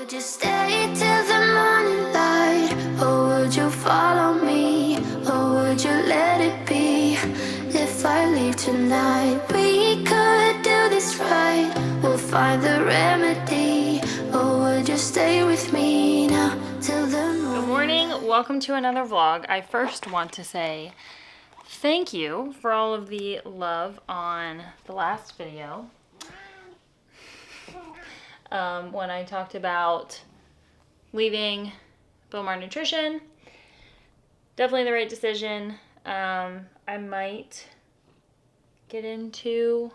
Would you stay till the morning light, or would you follow me, or would you let it be? If I leave tonight, we could do this right. We'll find the remedy, or would you stay with me now till the morning? Good morning, welcome to another vlog. I first want to say thank you for all of the love on the last video. When I talked about leaving Bowmar Nutrition, definitely the right decision. I might get into,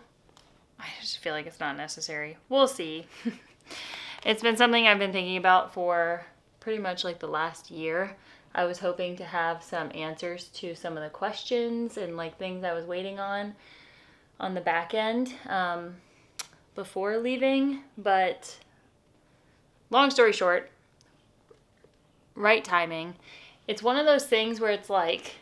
I just feel like it's not necessary. We'll see. It's been something I've been thinking about for pretty much like the last year. I was hoping to have some answers to some of the questions and like things I was waiting on the back end before leaving, but long story short, right timing. It's one of those things where it's like,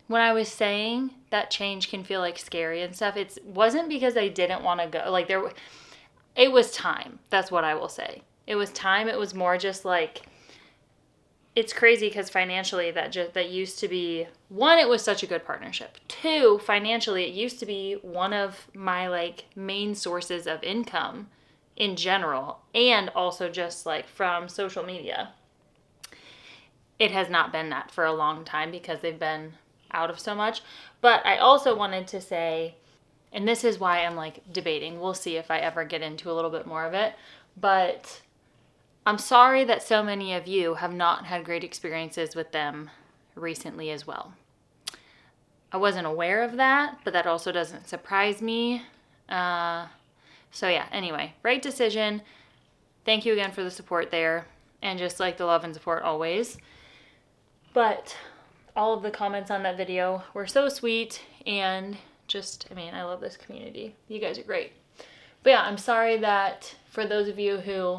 when I was saying that change can feel like scary and stuff, it wasn't because I didn't want to go. Like it was time. That's what I will say. It was time. It was more just like, it's crazy because financially that used to be, one, it was such a good partnership. Two, financially, it used to be one of my like main sources of income in general, and also just like from social media. It has not been that for a long time because they've been out of so much. But I also wanted to say, and this is why I'm like debating, we'll see if I ever get into a little bit more of it, but I'm sorry that so many of you have not had great experiences with them recently as well. I wasn't aware of that, but that also doesn't surprise me. So yeah, anyway, right decision. Thank you again for the support there, and just like the love and support always. But all of the comments on that video were so sweet, and just, I mean, I love this community. You guys are great. But yeah, I'm sorry that for those of you who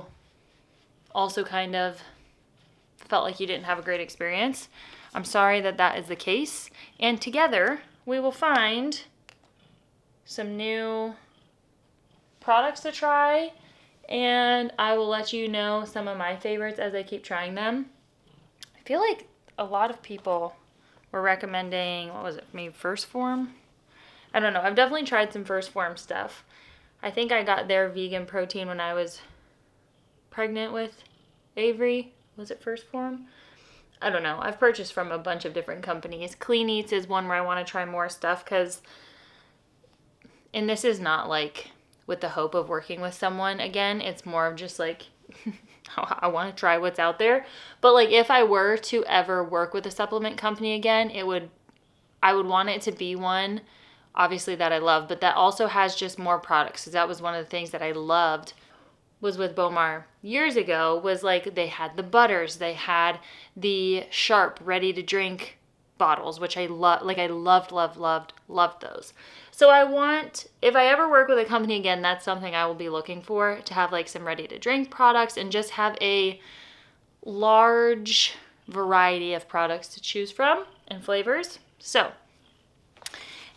also kind of felt like you didn't have a great experience, I'm sorry that that is the case. And together, we will find some new products to try, and I will let you know some of my favorites as I keep trying them. I feel like a lot of people were recommending, what was it, maybe First Form? I don't know. I've definitely tried some First Form stuff. I think I got their vegan protein when I was pregnant with Avery. Was it First Form? I don't know. I've purchased from a bunch of different companies. Clean Eats is one where I want to try more stuff because, and this is not like with the hope of working with someone again. It's more of just like, I want to try what's out there. But like if I were to ever work with a supplement company again, I would want it to be one, obviously, that I love, but that also has just more products. Because that was one of the things that I loved was with Bowmar years ago, was like they had the butters, they had the sharp ready to drink bottles, which I love. Like I loved those. So I want, if I ever work with a company again, that's something I will be looking for, to have like some ready to drink products and just have a large variety of products to choose from and flavors. So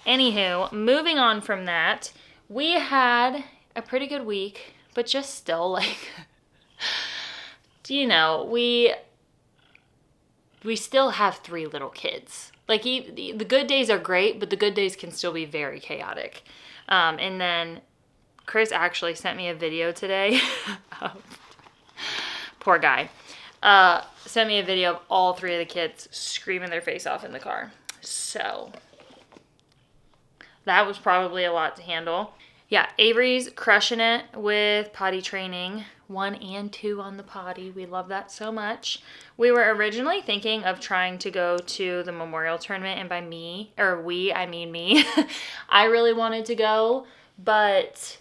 anywho, moving on from that, we had a pretty good week, but just still like, you know, we still have 3 little kids. Like the good days are great, but the good days can still be very chaotic. And then Chris actually sent me a video today. Poor guy. Sent me a video of all 3 of the kids screaming their face off in the car. So that was probably a lot to handle. Yeah, Avery's crushing it with potty training. 1 and 2 on the potty. We love that so much. We were originally thinking of trying to go to the memorial tournament, and by me, or we, I mean me. I really wanted to go, but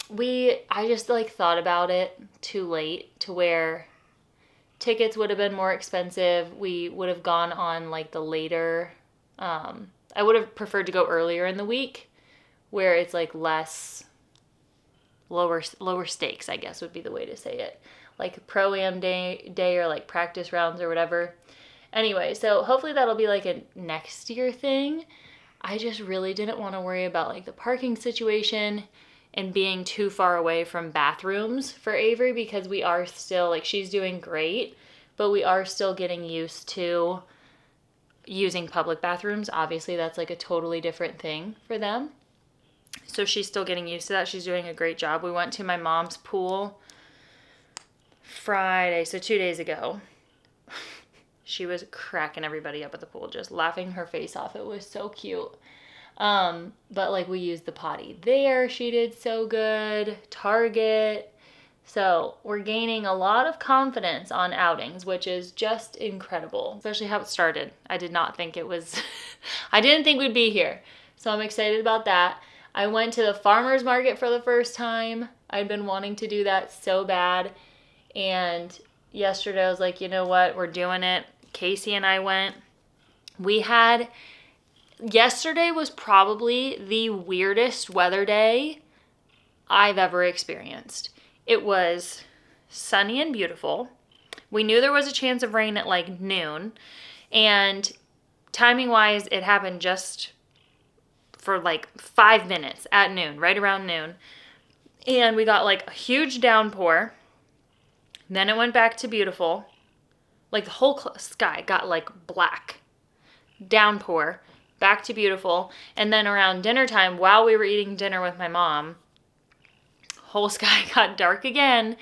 I just like thought about it too late to where tickets would have been more expensive. We would have gone on like the later, I would have preferred to go earlier in the week where it's like lower stakes, I guess would be the way to say it. Like pro-am day or like practice rounds or whatever. Anyway, so hopefully that'll be like a next year thing. I just really didn't want to worry about like the parking situation. and being too far away from bathrooms for Avery, because we are still, like, she's doing great, but we are still getting used to using public bathrooms. Obviously, that's like a totally different thing for them. So she's still getting used to that. She's doing a great job. We went to my mom's pool Friday, so 2 days ago. She was cracking everybody up at the pool, just laughing her face off. It was so cute. But like we used the potty there. She did so good. Target. So we're gaining a lot of confidence on outings, which is just incredible, especially how it started. I did not think it was, I didn't think we'd be here. So I'm excited about that. I went to the farmer's market for the first time. I'd been wanting to do that so bad. And yesterday I was like, you know what? We're doing it. Casey and I went. Yesterday was probably the weirdest weather day I've ever experienced. It was sunny and beautiful. We knew there was a chance of rain at like noon. And timing wise, it happened just for like 5 minutes at noon, right around noon. And we got like a huge downpour. Then it went back to beautiful. Like the whole sky got like black. Downpour, back to beautiful. And then around dinner time, while we were eating dinner with my mom, whole sky got dark again.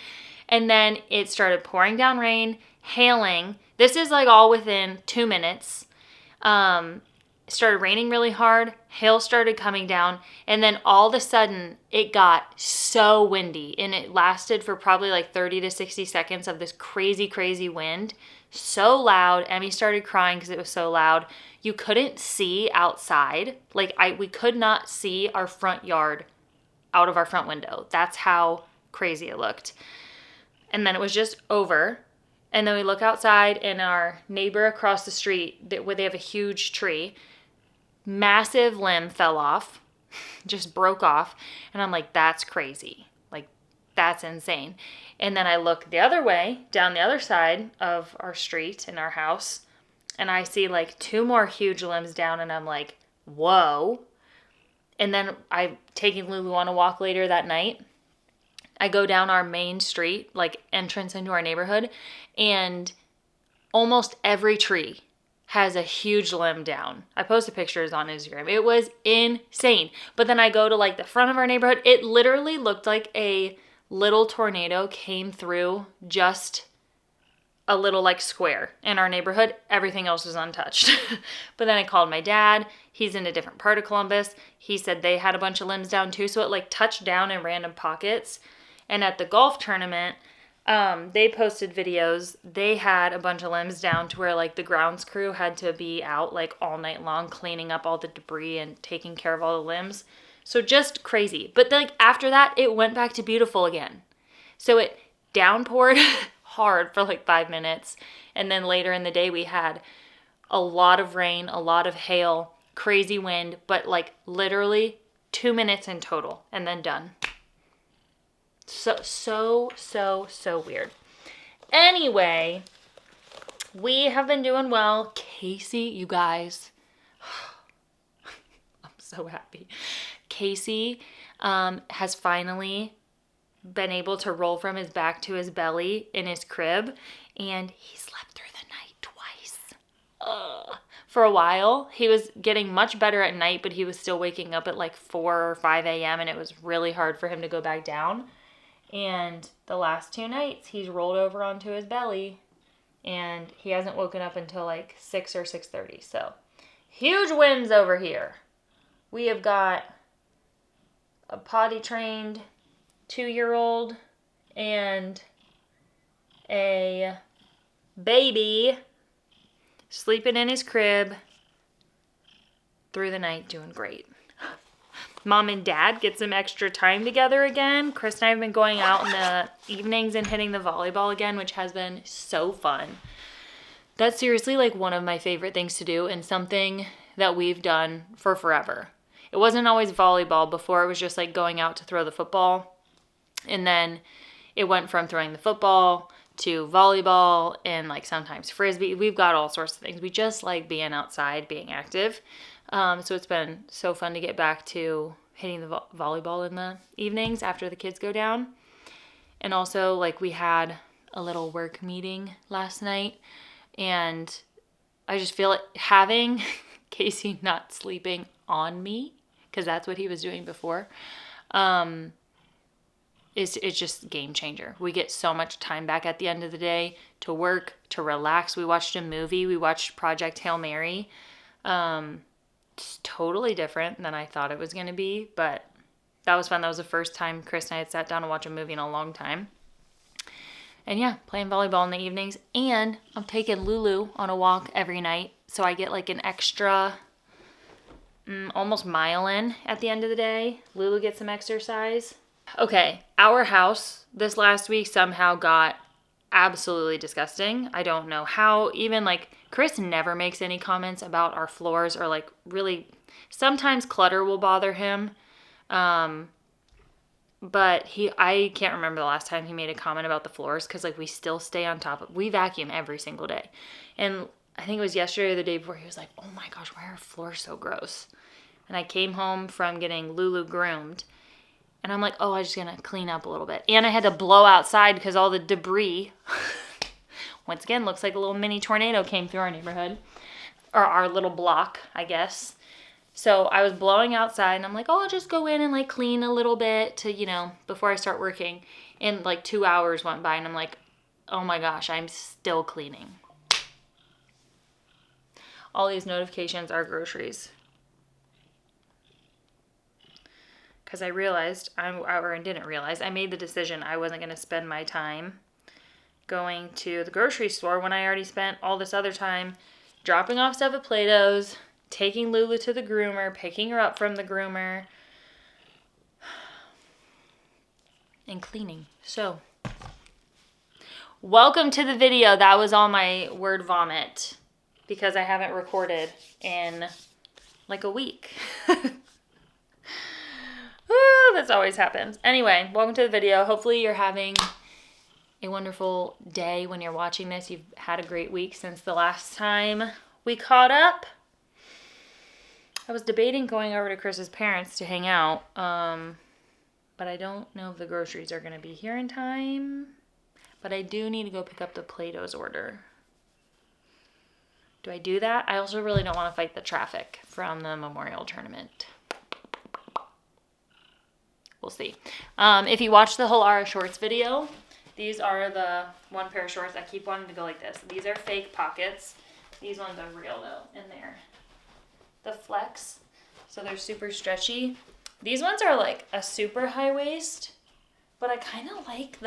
And then it started pouring down rain, hailing. This is like all within 2 minutes. It started raining really hard. Hail started coming down. And then all of a sudden, it got so windy. And it lasted for probably like 30 to 60 seconds of this crazy, crazy wind. So loud. Emmy started crying because it was so loud. You couldn't see outside. Like we could not see our front yard out of our front window. That's how crazy it looked. And then it was just over. And then we look outside and our neighbor across the street, where they have a huge tree, massive limb fell off, just broke off. And I'm like, that's crazy. Like, that's insane. And then I look the other way, down the other side of our street in our house, and I see like 2 more huge limbs down, and I'm like, whoa. And then I'm taking Lulu on a walk later that night. I go down our main street, like entrance into our neighborhood, and almost every tree has a huge limb down. I posted pictures on Instagram. It was insane. But then I go to like the front of our neighborhood. It literally looked like a little tornado came through just a little like square in our neighborhood. Everything else was untouched. But then I called my dad. He's in a different part of Columbus. He said they had a bunch of limbs down too. So it like touched down in random pockets. And at the golf tournament, they posted videos. They had a bunch of limbs down to where like the grounds crew had to be out like all night long cleaning up all the debris and taking care of all the limbs. So just crazy. But like after that, it went back to beautiful again. So it downpoured hard for like 5 minutes. And then later in the day, we had a lot of rain, a lot of hail, crazy wind, but like literally 2 minutes in total and then done. So weird. Anyway, we have been doing well. Casey, you guys, I'm so happy. Casey has finally been able to roll from his back to his belly in his crib, and he slept through the night twice. For a while, he was getting much better at night, but he was still waking up at like 4 or 5 a.m., and it was really hard for him to go back down. And the last 2 nights, he's rolled over onto his belly, and he hasn't woken up until like 6 or 6:30. So, huge wins over here. We have got a potty-trained 2-year-old and a baby sleeping in his crib through the night, doing great. Mom and Dad get some extra time together again. Chris and I have been going out in the evenings and hitting the volleyball again, which has been so fun. That's seriously like one of my favorite things to do and something that we've done for forever. It wasn't always volleyball. Before it was just like going out to throw the football. And then it went from throwing the football to volleyball and like sometimes frisbee. We've got all sorts of things. We just like being outside, being active. So it's been so fun to get back to hitting the volleyball in the evenings after the kids go down. And also, like, we had a little work meeting last night, and I just feel like having Casey not sleeping on me, because that's what he was doing before, it's just game changer. We get so much time back at the end of the day to work, to relax. We watched a movie. We watched Project Hail Mary. It's totally different than I thought it was going to be, but that was fun. That was the first time Chris and I had sat down to watch a movie in a long time. And yeah, playing volleyball in the evenings. And I'm taking Lulu on a walk every night, so I get like an extra almost mile in at the end of the day. Lulu gets some exercise. Okay, our house this last week somehow got absolutely disgusting. I don't know how. Even like Chris never makes any comments about our floors, or like really, sometimes clutter will bother him. But I can't remember the last time he made a comment about the floors, because like we still stay on top of, we vacuum every single day. And I think it was yesterday or the day before, he was like, oh my gosh, why are our floors so gross? And I came home from getting Lulu groomed, and I'm like, oh, I'm just going to clean up a little bit. And I had to blow outside because all the debris, once again, looks like a little mini tornado came through our neighborhood, or our little block, I guess. So I was blowing outside, and I'm like, oh, I'll just go in and like clean a little bit to, you know, before I start working. And like 2 hours went by, and I'm like, oh my gosh, I'm still cleaning. All these notifications are groceries. Because I realized, I didn't realize, I made the decision I wasn't going to spend my time going to the grocery store when I already spent all this other time dropping off stuff at Play-Doh's, taking Lulu to the groomer, picking her up from the groomer, and cleaning. So, welcome to the video. That was all my word vomit, because I haven't recorded in like a week. This always happens. Anyway, welcome to the video. Hopefully you're having a wonderful day when you're watching this. You've had a great week since the last time we caught up. I was debating going over to Chris's parents to hang out, but I don't know if the groceries are going to be here in time. But I do need to go pick up the Play-Doh's order. Do I do that? I also really don't want to fight the traffic from the Memorial Tournament. We'll see. If you watched the whole Ara shorts video, these are the one pair of shorts. I keep wanting to go like this. These are fake pockets. These ones are real though, in there. The flex, so they're super stretchy. These ones are like a super high waist, but I kind of like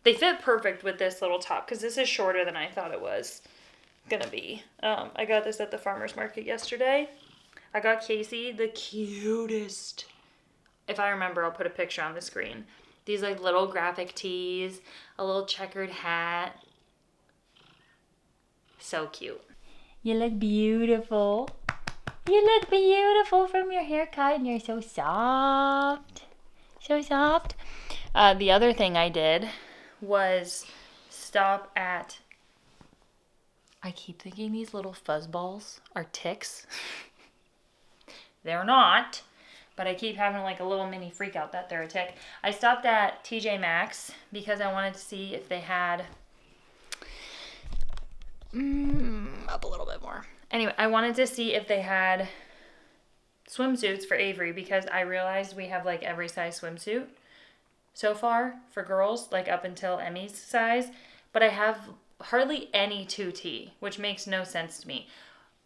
they fit perfect with this little top, because this is shorter than I thought it was gonna be. I got this at the farmer's market yesterday. I got Casey the cutest, if I remember, I'll put a picture on the screen. These like little graphic tees, a little checkered hat. So cute. You look beautiful. You look beautiful from your haircut, and you're so soft. So soft. The other thing I did was stop at, I keep thinking these little fuzzballs are ticks. They're not. But I keep having like a little mini freak out that they're a tick. I stopped at TJ Maxx because I wanted to see if they had, up a little bit more. Anyway, I wanted to see if they had swimsuits for Avery, because I realized we have like every size swimsuit so far for girls, like up until Emmy's size. But I have hardly any 2T, which makes no sense to me.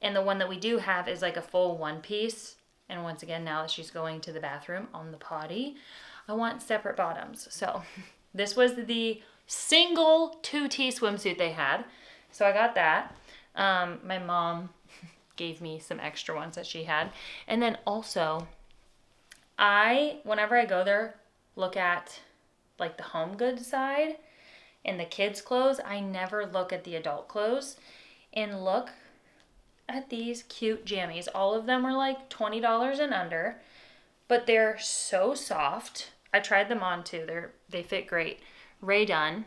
And the one that we do have is like a full one piece. And once again, now that she's going to the bathroom on the potty, I want separate bottoms. So this was the single 2T swimsuit they had. So I got that. My mom gave me some extra ones that she had. And then also, whenever I go there, look at like the home goods side and the kids' clothes. I never look at the adult clothes. And look at these cute jammies. All of them are like $20 and under, but they're so soft. I tried them on too. They fit great. Ray Dunn,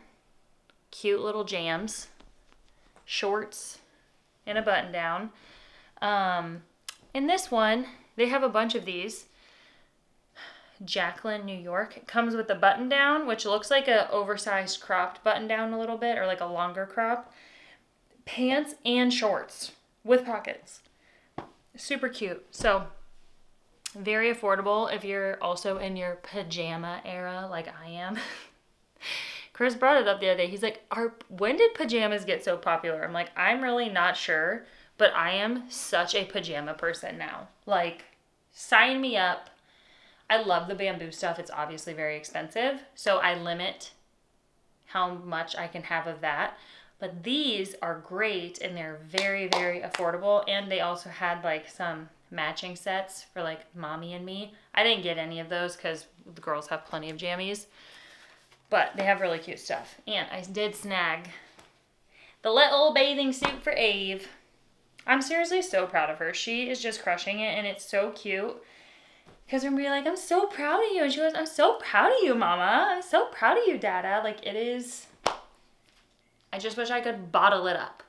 cute little jams, shorts, and a button down. In this one, they have a bunch of these. Jacqueline, New York. It comes with a button down, which looks like a oversized cropped button down a little bit, or like a longer crop. Pants and shorts with pockets. Super cute. So very affordable if you're also in your pajama era like I am. Chris brought it up the other day. He's like, when did pajamas get so popular? I'm like, I'm really not sure, but I am such a pajama person now. Like, sign me up. I love the bamboo stuff. It's obviously very expensive, so I limit how much I can have of that. But these are great, and they're very, very affordable, and they also had like some matching sets for like mommy and me. I didn't get any of those because the girls have plenty of jammies, but they have really cute stuff. And I did snag the little bathing suit for Ave. I'm seriously so proud of her. She is just crushing it, and it's so cute. Because we're going to be like, I'm so proud of you. And she goes, I'm so proud of you, Mama. I'm so proud of you, Dada. Like, it is... I just wish I could bottle it up.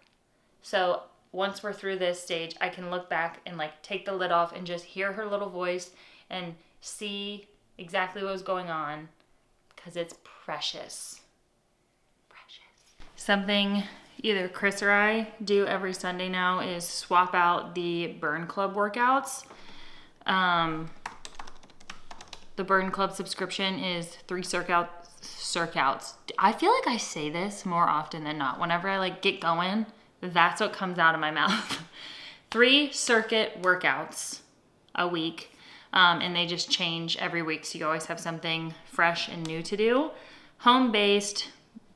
So once we're through this stage, I can look back and like take the lid off and just hear her little voice and see exactly what was going on, because it's precious. Precious. Something either Chris or I do every Sunday now is swap out the Burn Club workouts. The Burn Club subscription is 3 circuits. I feel like I say this more often than not. Whenever I like get going, that's what comes out of my mouth. 3 circuit workouts a week. And they just change every week. So you always have something fresh and new to do. Home-based,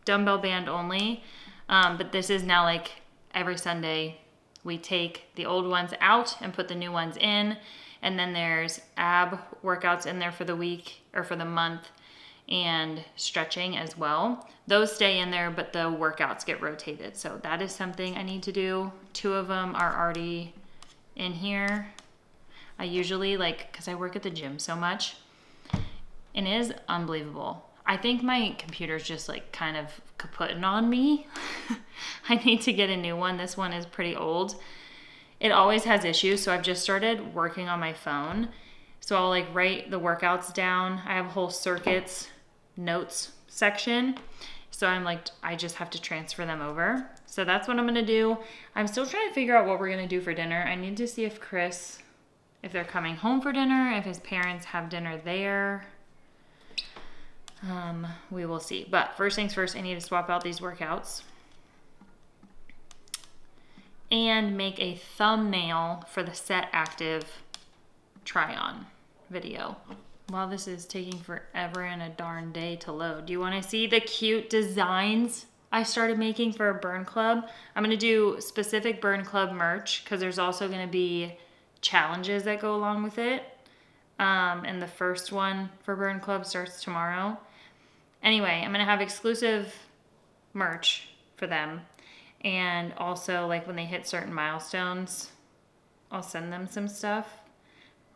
dumbbell band only. But this is now like every Sunday we take the old ones out and put the new ones in. And then there's ab workouts in there for the week or for the month, and stretching as well. Those stay in there, but the workouts get rotated. So that is something I need to do. 2 of them are already in here. I usually because I work at the gym so much, and it is unbelievable. I think my computer's just like kind of kaputting on me. I need to get a new one. This one is pretty old. It always has issues, so I've just started working on my phone. So I'll like write the workouts down. I have a whole circuits notes section. So I'm like, I just have to transfer them over. So that's what I'm gonna do. I'm still trying to figure out what we're gonna do for dinner. I need to see if they're coming home for dinner, if his parents have dinner there. We will see. But first things first, I need to swap out these workouts and make a thumbnail for the Set Active try on video. While this is taking forever and a darn day to load, do you want to see the cute designs I started making for a Burn Club? I'm going to do specific Burn Club merch because there's also going to be challenges that go along with it. And the first one for Burn Club starts tomorrow. Anyway, I'm going to have exclusive merch for them. And also, like, when they hit certain milestones, I'll send them some stuff.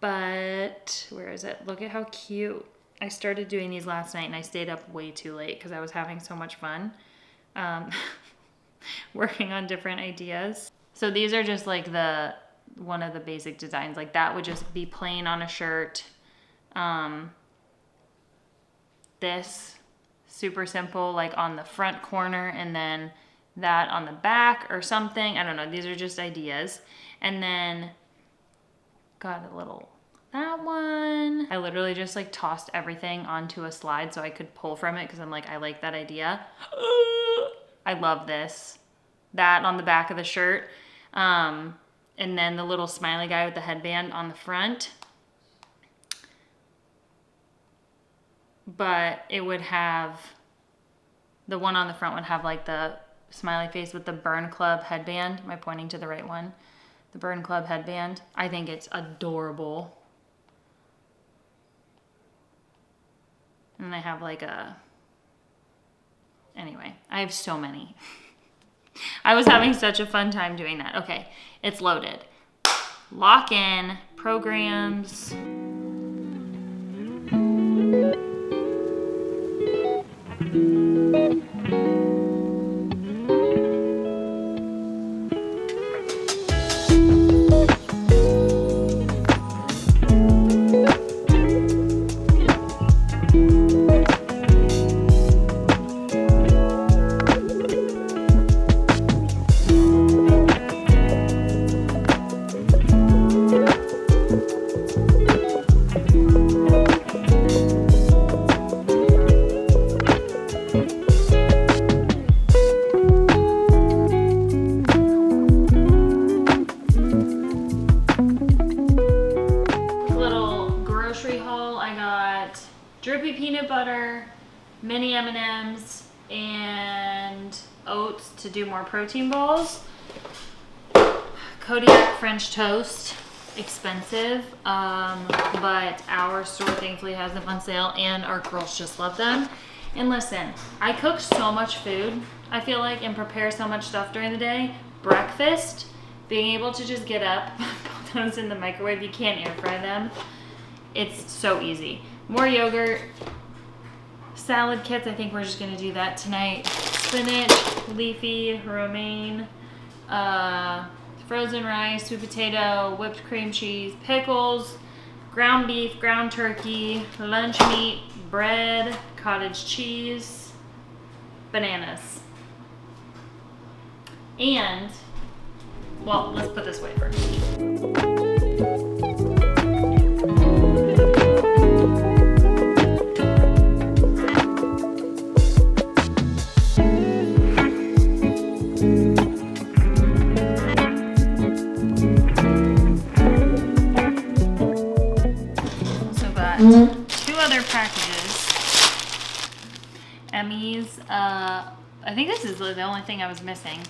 But, where is it? Look at how cute. I started doing these last night, and I stayed up way too late because I was having so much fun working on different ideas. So these are just, like, one of the basic designs. Like, that would just be plain on a shirt. This, super simple, like, on the front corner, and then that on the back or something. I don't know. These are just ideas. And then got that one. I literally just like tossed everything onto a slide so I could pull from it because I'm like, I like that idea. I love this. That on the back of the shirt. And then the little smiley guy with the headband on the front. But it would have, the one on the front would have like the smiley face with the Burn Club headband. Am I pointing to the right one? The Burn Club headband. I think it's adorable. And I have like anyway, I have so many. I was having such a fun time doing that. Okay, it's loaded. Lock in, programs. mini M&Ms and oats to do more protein balls. Kodiak French toast, expensive, but our store thankfully has them on sale and our girls just love them. And listen, I cook so much food, I feel like, and prepare so much stuff during the day. Breakfast, being able to just get up, put those in the microwave, you can't air fry them. It's so easy. More yogurt, salad kits, I think we're just gonna do that tonight. Spinach, leafy, romaine, frozen rice, sweet potato, whipped cream cheese, pickles, ground beef, ground turkey, lunch meat, bread, cottage cheese, bananas. And, well, let's put this away first. Two other packages. Emmy's, I think this is the only thing I was missing.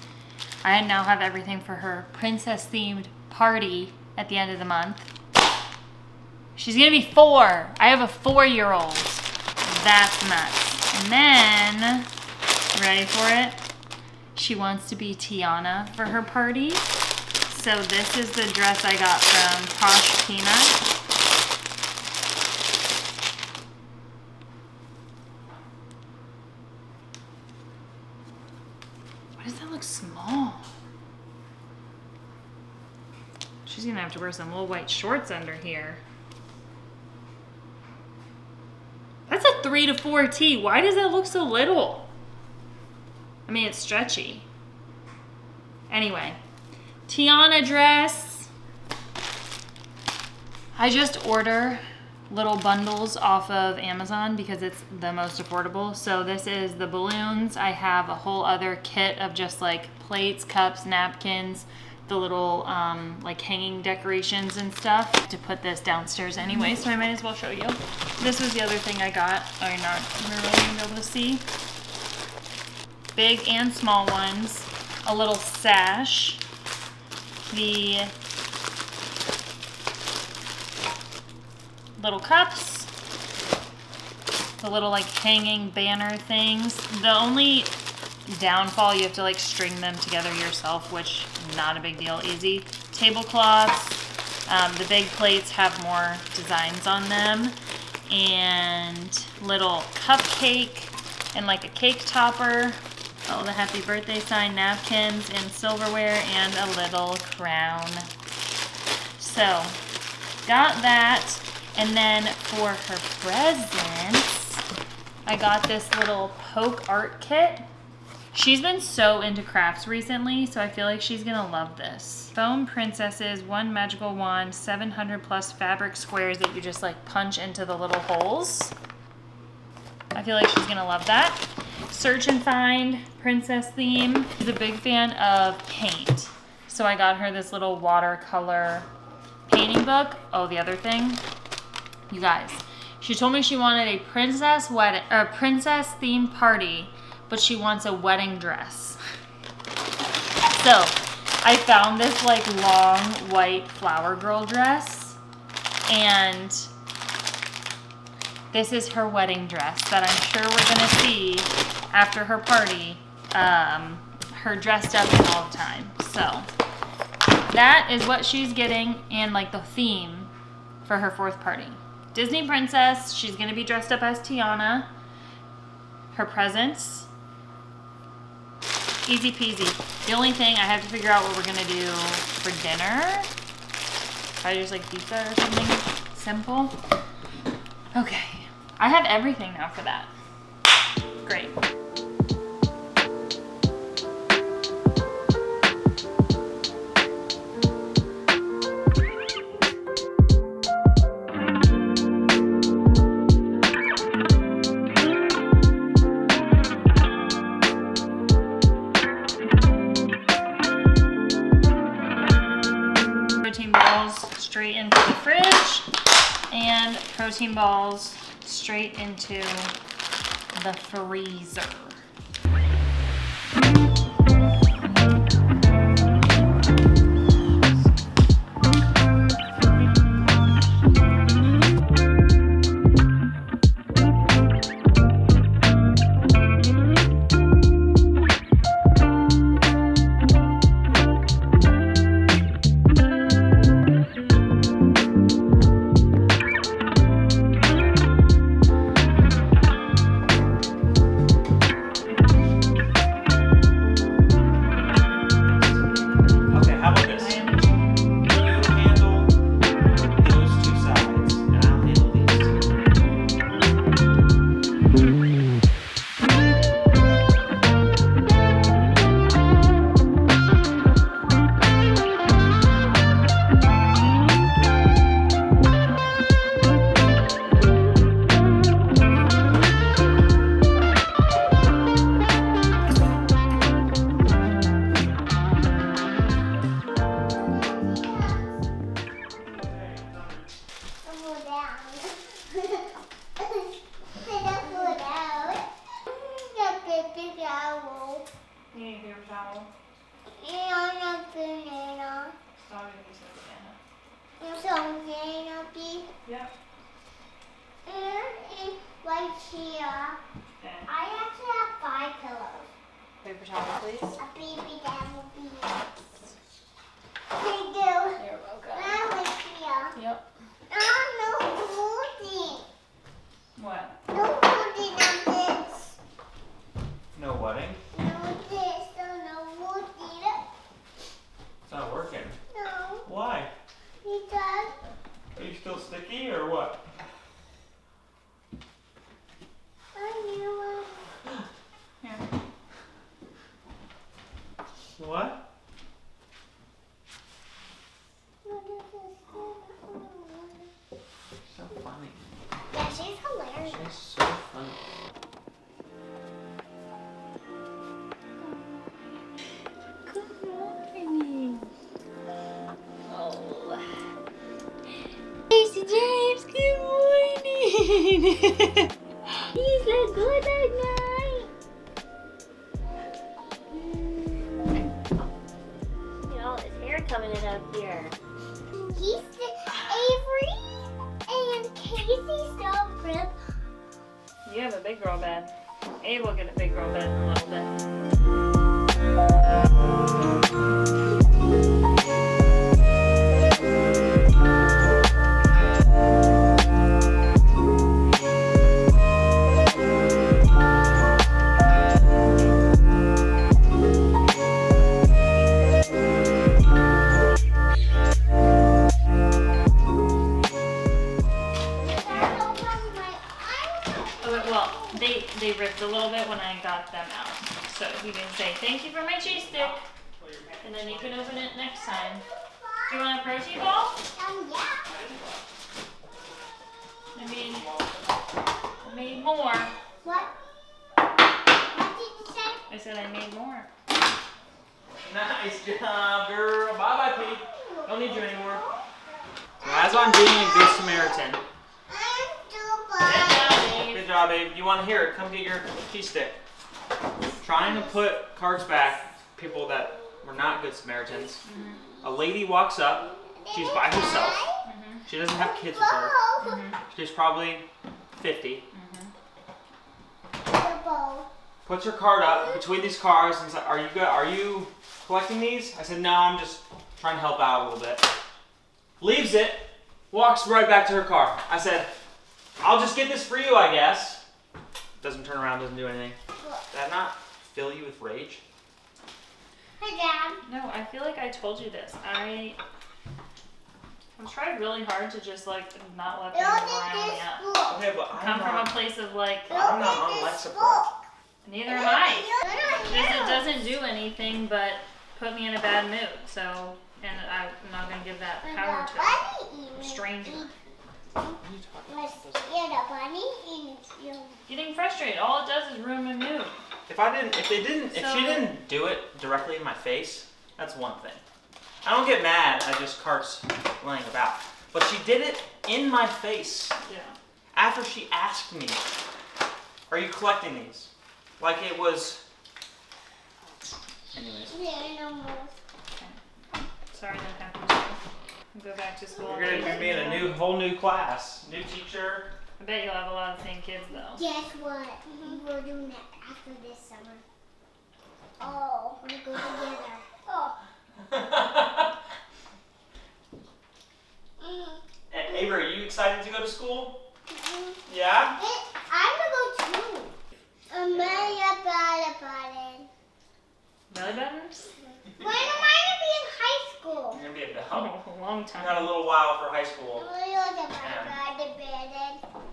I now have everything for her princess themed party at the end of the month. She's gonna be 4. I have a 4-year-old. That's nuts. And then, ready for it? She wants to be Tiana for her party. So this is the dress I got from Posh Peanut. Why does that look small? She's gonna have to wear some little white shorts under here. That's a 3 to 4T. Why does that look so little? I mean, it's stretchy. Anyway, Tiana dress. I just order little bundles off of Amazon because it's the most affordable. So this is the balloons. I have a whole other kit of just like plates, cups, napkins, the little like hanging decorations and stuff. To put this downstairs anyway, so I might as well show you. This was the other thing I got. Oh, you're not really gonna be able to see. Big and small ones. A little sash. The little cups, the little like hanging banner things. The only downfall, you have to like string them together yourself, which not a big deal, easy. Tablecloths, the big plates have more designs on them, and little cupcake and like a cake topper. Oh, the happy birthday sign, napkins and silverware, and a little crown. So got that. And then for her presents, I got this little poke art kit. She's been so into crafts recently, so I feel like she's gonna love this. Foam princesses, 1 magical wand, 700 plus fabric squares that you just like punch into the little holes. I feel like she's gonna love that. Search and find, princess theme. She's a big fan of paint. So I got her this little watercolor painting book. Oh, the other thing, you guys, she told me she wanted a princess wedding or a princess themed party, but she wants a wedding dress. So I found this like long white flower girl dress, and this is her wedding dress that I'm sure we're gonna see after her party, her dressed up in all the time. So that is what she's getting, and like the theme for her 4th party. Disney princess, she's gonna be dressed up as Tiana. Her presents, easy peasy. The only thing, I have to figure out what we're gonna do for dinner. Probably just like pizza or something simple. Okay, I have everything now for that. Great. Straight into the fridge, and protein balls straight into the freezer. Yep. And right here, okay. I actually have 5 pillows. Paper towel, please. A baby that will be. Thank you. You're welcome. Now right here. Yep. Oh, no holding. What? No holding on this. No wedding? No this. No holding. It's not working. No. Why? Because. Are you still sticky or what? I knew Here. What? So funny. Yeah, she's hilarious. She's so funny. Good morning. Oh. Casey James, good morning. He slept good that night. Look at all his hair coming in up here. He's Avery and Casey still rip. You have a big girl bed. Abe will get a big girl bed in a little bit. Well, they ripped a little bit when I got them out. So you can say, thank you for my cheese stick. And then you can open it next time. Do you want a protein ball? Yeah. I made more. What? What did you say? I said I made more. Nice job, girl. Bye-bye, Pete. Don't need you anymore. So as I'm being a good Samaritan. Good job, babe. You want to hear it? Come get your cheese stick. Trying to put cards back, people that were not good Samaritans. Mm-hmm. A lady walks up. She's by herself. Mm-hmm. She doesn't have kids with her. Mm-hmm. She's probably 50. Mm-hmm. Puts her card up between these cards and says, "Are you good? Are you collecting these?" I said, "No, I'm just trying to help out a little bit." Leaves it. Walks right back to her car. I said, "I'll just get this for you, I guess." Doesn't turn around, doesn't do anything. Does that not fill you with rage? Hi, Dad. No, I feel like I told you this. I tried really hard to just like not let them rile me up. Okay, but Come from a place of like, I'm not on life support. neither am I. It doesn't do anything but put me in a bad mood. So, and I'm not gonna give that power to a stranger. Getting frustrated, all it does is ruin my mood. If she didn't do it directly in my face, that's one thing. I don't get mad at just carts laying about. But she did it in my face. Yeah. After she asked me, Are you collecting these? Like it was... Anyways. Yeah, no more. Sorry that happened to you. Go back to school. You're gonna be in a whole new class. New teacher. I bet you'll have a lot of the same kids though. Guess what? We're doing that after this summer. Oh, we go together. Oh. Avery, are you excited to go to school? Yeah? I'm gonna go too. Belly button. Belly buttons? When am I gonna be in high school? You're gonna be a bell. Oh, a long You time. got a little while for high school.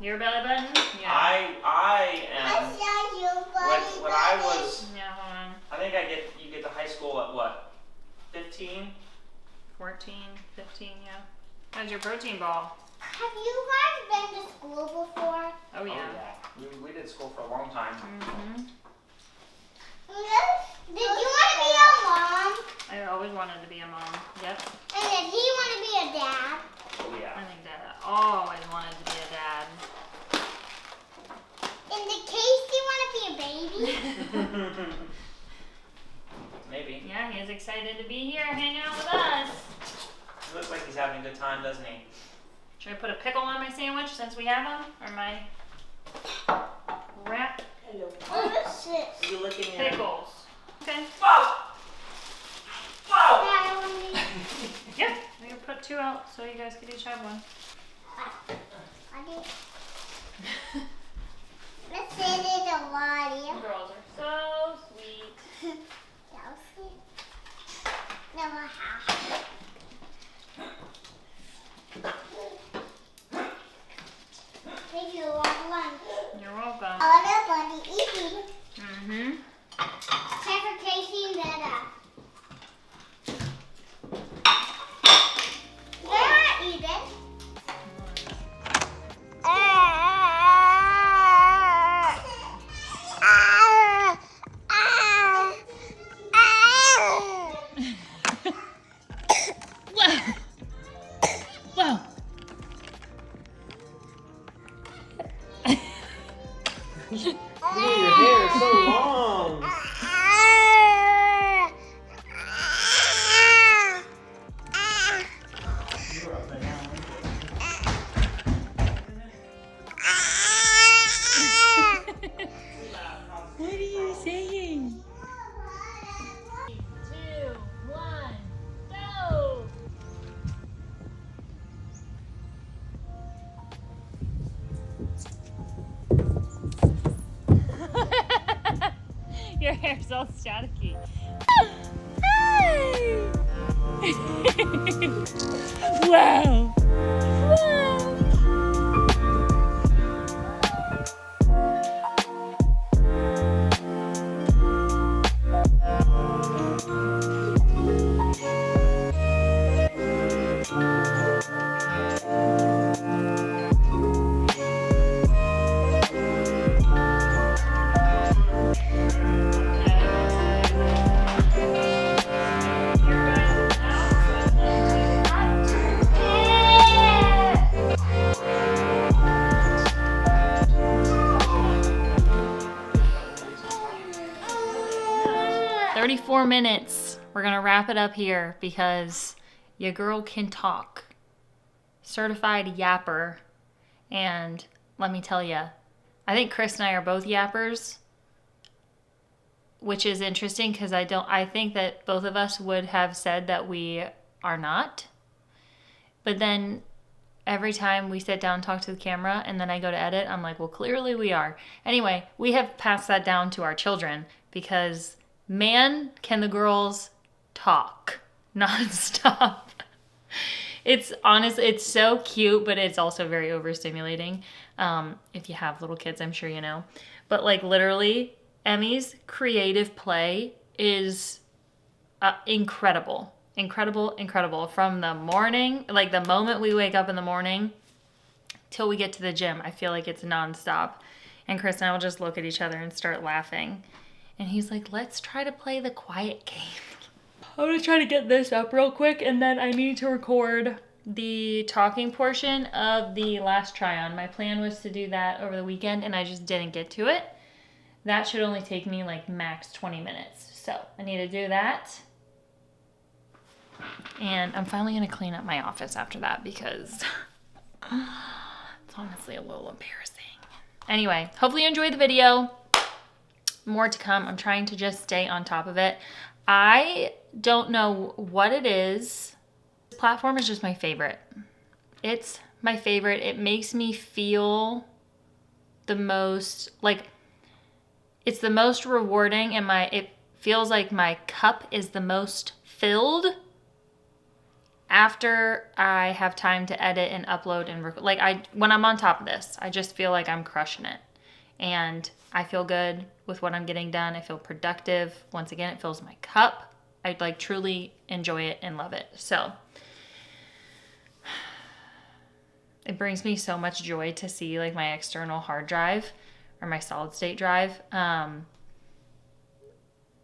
Your belly button? Yeah. I am. When I was, Yeah, hold on. I think you get to high school at what? 15? 14, 15, yeah. How's your protein ball? Have you guys been to school before? Oh, yeah. We did school for a long time. Mm-hmm. Did you want to be a mom? I always wanted to be a mom. Yep. And did he want to be a dad? Oh I yeah. think Dad always wanted to be a dad. In the case you want to be a baby? Maybe. Yeah, he's excited to be here hanging out with us. He looks like he's having a good time, doesn't he? Should I put a pickle on my sandwich since we have them? Or my wrap What's this? You looking pickles? Okay. Whoa! Whoa! Dad, I want to Yeah, I'm gonna put 2 out so you guys could each have one. I did. Let's send it to Walli. You girls are so sweet. That was sweet. Never have. Thank you, one. You're welcome. Other buddy eating. Mm-hmm. Check for tasting better. They're not eating. Whoa. Your hair is so long. What are you saying? 3, 2, 1, go! Your hair's all staticky. Wow! Minutes. We're gonna wrap it up here because your girl can talk. Certified yapper. And let me tell you, I think Chris and I are both yappers, which is interesting because I think that both of us would have said that we are not. But then every time we sit down and talk to the camera and then I go to edit, I'm like, well, clearly we are. Anyway, we have passed that down to our children because man, can the girls talk nonstop. It's honestly, it's so cute, but it's also very overstimulating. If you have little kids, I'm sure you know. But like literally, Emmy's creative play is incredible. Incredible. From the morning, like the moment we wake up in the morning till we get to the gym, I feel like it's nonstop. And Chris and I will just look at each other and start laughing. And he's like, let's try to play the quiet game. I'm gonna try to get this up real quick and then I need to record the talking portion of the last try on. My plan was to do that over the weekend and I just didn't get to it. That should only take me like max 20 minutes. So I need to do that. And I'm finally going to clean up my office after that because it's honestly a little embarrassing. Anyway, hopefully you enjoyed the video. More to come. I'm trying to just stay on top of it. I don't know what it is. This platform is just my favorite. It's my favorite. It makes me feel the most, like, it's the most rewarding, and it feels like my cup is the most filled after I have time to edit and upload and record. Like, when I'm on top of this, I just feel like I'm crushing it. And I feel good with what I'm getting done. I feel productive. Once again, it fills my cup. I like truly enjoy it and love it. So it brings me so much joy to see like my external hard drive or my solid state drive,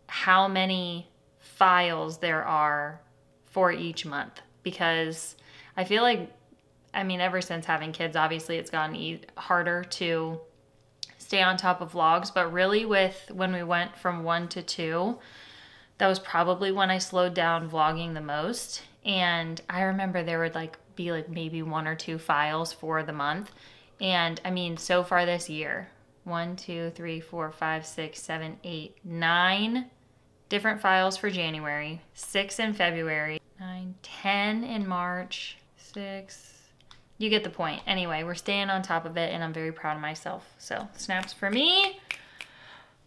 how many files there are for each month. Because I feel like, I mean, ever since having kids, obviously it's gotten harder to stay on top of vlogs, but really when we went from 1 to 2, that was probably when I slowed down vlogging the most. And I remember there would be maybe 1 or 2 files for the month. And I mean, so far this year, 1, 2, 3, 4, 5, 6, 7, 8, 9 different files for January, 6 in February, 9, 10 in March, 6. You get the point. Anyway, we're staying on top of it, and I'm very proud of myself. So, snaps for me.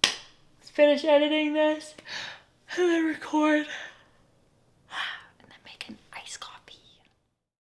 Let's finish editing this and then record.